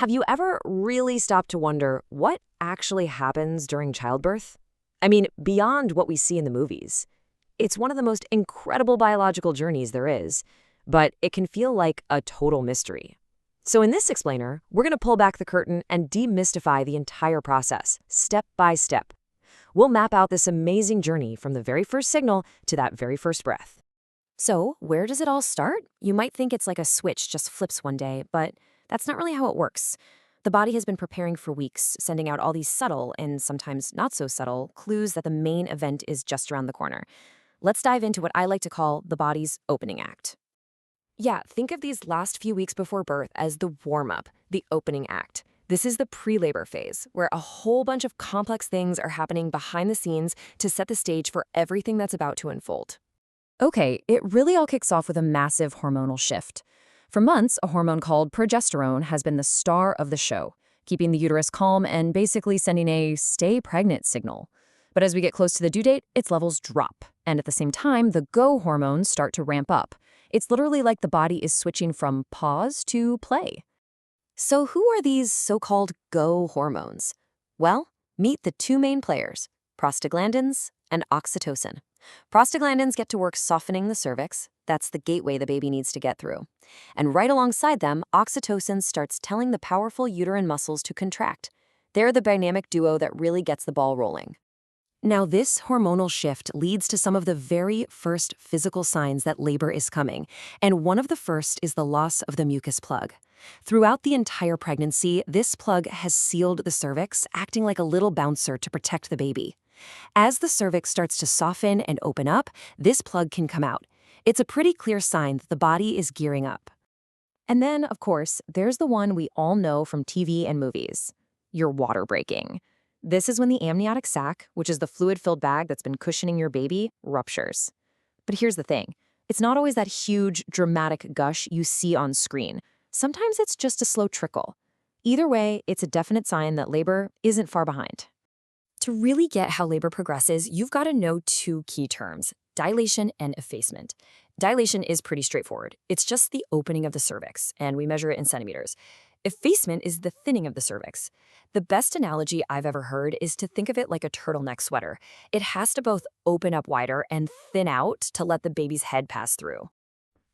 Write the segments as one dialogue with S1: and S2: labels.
S1: Have you ever really stopped to wonder what actually happens during childbirth? I mean, beyond what we see in the movies. It's one of the most incredible biological journeys there is, but it can feel like a total mystery. So in this explainer, we're going to pull back the curtain and demystify the entire process, step by step. We'll map out this amazing journey from the very first signal to that very first breath. So, where does it all start? You might think it's like a switch just flips one day, but that's not really how it works. The body has been preparing for weeks, sending out all these subtle and sometimes not so subtle clues that the main event is just around the corner. Let's dive into what I like to call the body's opening act. Yeah, think of these last few weeks before birth as the warm-up, the opening act. This is the pre-labor phase, where a whole bunch of complex things are happening behind the scenes to set the stage for everything that's about to unfold. Okay, it really all kicks off with a massive hormonal shift. For months, a hormone called progesterone has been the star of the show, keeping the uterus calm and basically sending a stay pregnant signal. But as we get close to the due date, its levels drop, and at the same time, the go hormones start to ramp up. It's literally like the body is switching from pause to play. So who are these so-called go hormones? Well, meet the two main players, prostaglandins and oxytocin. Prostaglandins get to work softening the cervix. That's the gateway the baby needs to get through. And right alongside them, oxytocin starts telling the powerful uterine muscles to contract. They're the dynamic duo that really gets the ball rolling. Now, this hormonal shift leads to some of the very first physical signs that labor is coming, and one of the first is the loss of the mucus plug. Throughout the entire pregnancy, this plug has sealed the cervix, acting like a little bouncer to protect the baby. As the cervix starts to soften and open up, this plug can come out. It's a pretty clear sign that the body is gearing up. And then, of course, there's the one we all know from TV and movies, your water breaking. This is when the amniotic sac, which is the fluid-filled bag that's been cushioning your baby, ruptures. But here's the thing. It's not always that huge, dramatic gush you see on screen. Sometimes it's just a slow trickle. Either way, it's a definite sign that labor isn't far behind. To really get how labor progresses, you've got to know two key terms, dilation and effacement. Dilation is pretty straightforward. It's just the opening of the cervix, and we measure it in centimeters. Effacement is the thinning of the cervix. The best analogy I've ever heard is to think of it like a turtleneck sweater. It has to both open up wider and thin out to let the baby's head pass through.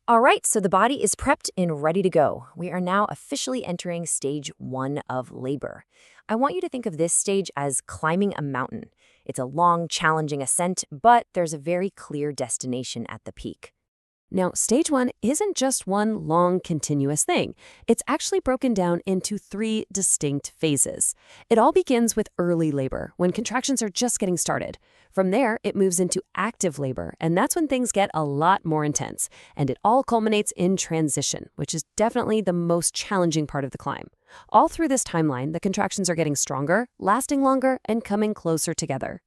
S1: All right, so the body is prepped and ready to go. We are now officially entering stage 1 of labor. I want you to think of this stage as climbing a mountain. It's a long, challenging ascent, but there's a very clear destination at the peak. Now, stage 1 isn't just one long, continuous thing. It's actually broken down into 3 distinct phases. It all begins with early labor, when contractions are just getting started. From there, it moves into active labor, and that's when things get a lot more intense. And it all culminates in transition, which is definitely the most challenging part of the climb. All through this timeline, the contractions are getting stronger, lasting longer, and coming closer together.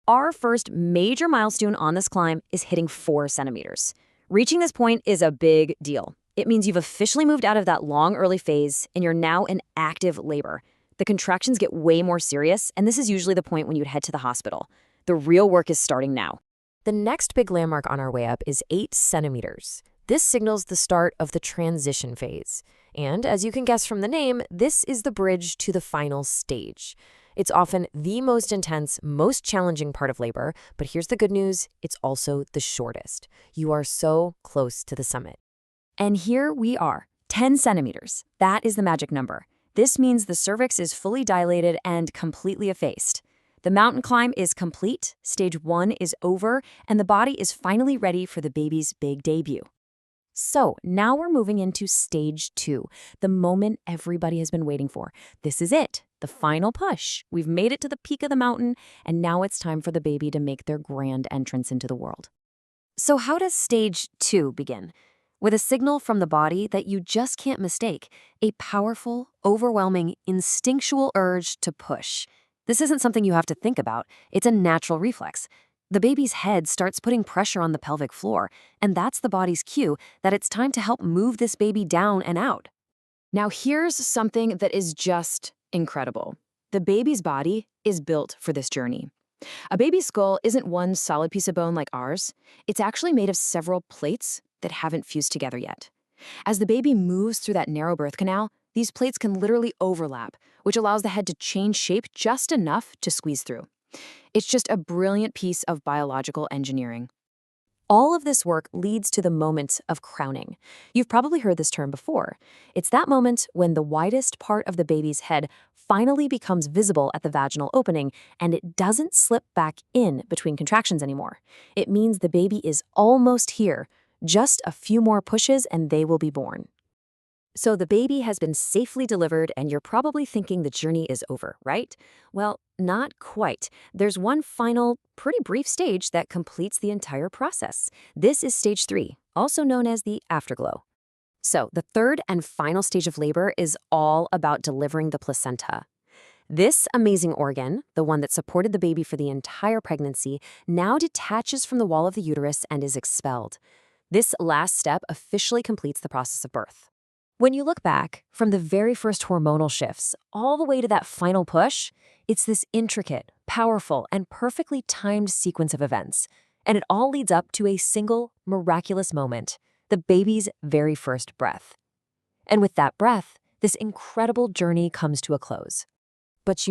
S1: Our first major milestone on this climb is hitting 4 centimeters. Reaching this point is a big deal. It means you've officially moved out of that long early phase and you're now in active labor. The contractions get way more serious, and this is usually the point when you'd head to the hospital. The real work is starting now. The next big landmark on our way up is 8 centimeters. This signals the start of the transition phase. And as you can guess from the name, this is the bridge to the final stage. It's often the most intense, most challenging part of labor, but here's the good news, it's also the shortest. You are so close to the summit. And here we are, 10 centimeters. That is the magic number. This means the cervix is fully dilated and completely effaced. The mountain climb is complete, stage 1 is over, and the body is finally ready for the baby's big debut. So now we're moving into stage 2, the moment everybody has been waiting for. This is it, the final push. We've made it to the peak of the mountain, and now it's time for the baby to make their grand entrance into the world. So how does stage 2 begin? With a signal from the body that you just can't mistake, a powerful, overwhelming, instinctual urge to push. This isn't something you have to think about, it's a natural reflex. The baby's head starts putting pressure on the pelvic floor, and that's the body's cue that it's time to help move this baby down and out. Now here's something that is just incredible. The baby's body is built for this journey. A baby's skull isn't one solid piece of bone like ours. It's actually made of several plates that haven't fused together yet. As the baby moves through that narrow birth canal,
S2: These plates can literally overlap, which allows the head to change shape just enough to squeeze through. It's just a brilliant piece of biological engineering.
S1: All of this work leads to the moment of crowning. You've probably heard this term before. It's that moment when the widest part of the baby's head finally becomes visible at the vaginal opening and it doesn't slip back in between contractions anymore. It means the baby is almost here. Just a few more pushes and they will be born. So the baby has been safely delivered, and you're probably thinking the journey is over, right? Well, not quite. There's one final, pretty brief stage that completes the entire process. This is stage 3, also known as the afterglow. So the third and final stage of labor is all about delivering the placenta. This amazing organ, the one that supported the baby for the entire pregnancy, now detaches from the wall of the uterus and is expelled. This last step officially completes the process of birth. When you look back, from the very first hormonal shifts all the way to that final push, it's this intricate, powerful, and perfectly timed sequence of events. And it all leads up to a single, miraculous moment, the baby's very first breath. And with that breath, this incredible journey comes to a close. But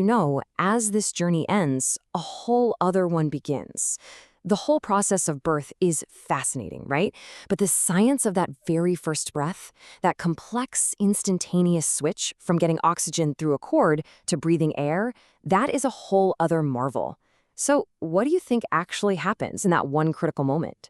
S1: as this journey ends, a whole other one begins. The whole process of birth is fascinating, right? But the science of that very first breath, that complex, instantaneous switch from getting oxygen through a cord to breathing air, that is a whole other marvel. So what do you think actually happens in that one critical moment?